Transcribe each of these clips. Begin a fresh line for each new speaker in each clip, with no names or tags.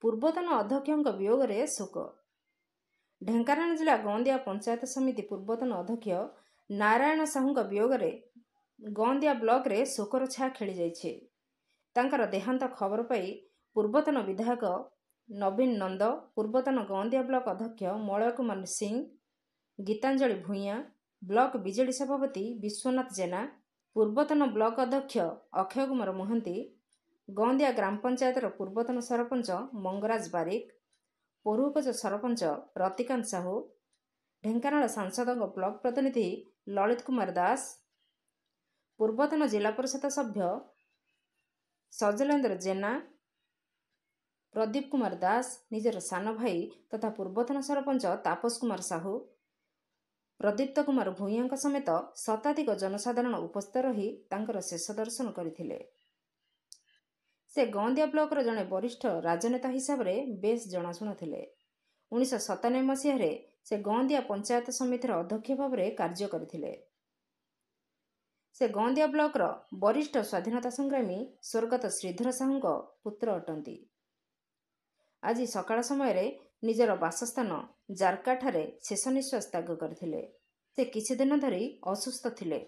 ପୂର୍ବତନ ଅଧ୍ୟକ୍ଷଙ୍କ ବିୟୋଗରେ ଶୋକ। ଢେଙ୍କାନାଳ ଜିଲ୍ଲା ଗଅଁଦିଆ ପଞ୍ଚାୟତ ସମିତି ପୂର୍ବତନ ଅଧ୍ୟକ୍ଷ ନାରାୟଣ ସାହୁଙ୍କ ବିୟୋଗରେ ଗଅଁଦିଆ ବ୍ଲକରେ ଶୋକର ଛାୟା ଖେଳିଯାଇଛି। ତାଙ୍କର ଦେହାନ୍ତ ଖବର ପାଇ ପୂର୍ବତନ ବିଧାୟକ ନବୀନ ନନ୍ଦ, ପୂର୍ବତନ ଗଅଁଦିଆ ବ୍ଲକ ଅଧ୍ୟକ୍ଷ ମଳୟ କୁମାର ସିଂ, ଗୀତାଞ୍ଜଳି ଭୂୟାଁ, ବ୍ଲକ ବିଜେଡି ସଭାପତି ବିଶ୍ୱନାଥ ଜେନା, ପୂର୍ବତନ ବ୍ଲକ ଅଧ୍ୟକ୍ଷ ଅକ୍ଷୟ କୁମାର ମହାନ୍ତି, ଗଅଁଦିଆ ଗ୍ରାମ ପଞ୍ଚାୟତର ପୂର୍ବତନ ସରପଞ୍ଚ ମଙ୍ଗରାଜ ବାରିକ, ପୌରକୋଚ ସରପଞ୍ଚ ରତିକାନ୍ତ ସାହୁ, ଢେଙ୍କାନାଳ ସାଂସଦଙ୍କ ବ୍ଲକ ପ୍ରତିନିଧି ଲଳିତ କୁମାର ଦାସ, ପୂର୍ବତନ ଜିଲ୍ଲା ପରିଷଦ ସଭ୍ୟ ସଜଲେନ୍ଦ୍ର ଜେନା, ପ୍ରଦୀପ କୁମାର ଦାସ, ନିଜର ସାନ ଭାଇ ତଥା ପୂର୍ବତନ ସରପଞ୍ଚ ତାପସ କୁମାର ସାହୁ, ପ୍ରଦୀପ୍ତ କୁମାର ଭୂୟାଁଙ୍କ ସମେତ ଶତାଧିକ ଜନସାଧାରଣ ଉପସ୍ଥିତ ରହି ତାଙ୍କର ଶେଷ ଦର୍ଶନ କରିଥିଲେ। ସେ ଗଅଁଦିଆ ବ୍ଲକର ଜଣେ ବରିଷ୍ଠ ରାଜନେତା ହିସାବରେ ବେଶ୍ ଜଣାଶୁଣା ଥିଲେ। 1997 ମସିହାରେ ସେ ଗଅଁଦିଆ ପଞ୍ଚାୟତ ସମିତିର ଅଧ୍ୟକ୍ଷ ଭାବରେ କାର୍ଯ୍ୟ କରିଥିଲେ। ସେ ଗଅଁଦିଆ ବ୍ଲକର ବରିଷ୍ଠ ସ୍ୱାଧୀନତା ସଂଗ୍ରାମୀ ସ୍ୱର୍ଗତ ଶ୍ରୀଧର ସାହୁଙ୍କ ପୁତ୍ର ଅଟନ୍ତି। ଆଜି ସକାଳ ସମୟରେ ନିଜର ବାସସ୍ଥାନ ଜାରକାଠାରେ ଶେଷ ନିଶ୍ୱାସ ତ୍ୟାଗ କରିଥିଲେ। ସେ କିଛି ଦିନ ଧରି ଅସୁସ୍ଥ ଥିଲେ।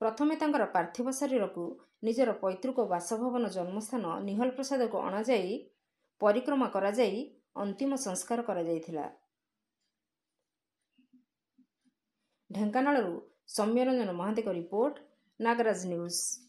ପ୍ରଥମେ ତାଙ୍କର ପାର୍ଥିବ ଶରୀରକୁ ନିଜର ପୈତୃକ ବାସଭବନ ଜନ୍ମସ୍ଥାନ ନିହଲ ପ୍ରସାଦକୁ ଅଣାଯାଇ ପରିକ୍ରମା କରାଯାଇ ଅନ୍ତିମ ସଂସ୍କାର କରାଯାଇଥିଲା। ଢେଙ୍କାନାଳରୁ ସୌମ୍ୟରଞ୍ଜନ ମହାନ୍ତିଙ୍କ ରିପୋର୍ଟ, ନାଗରାଜ ନ୍ୟୁଜ୍।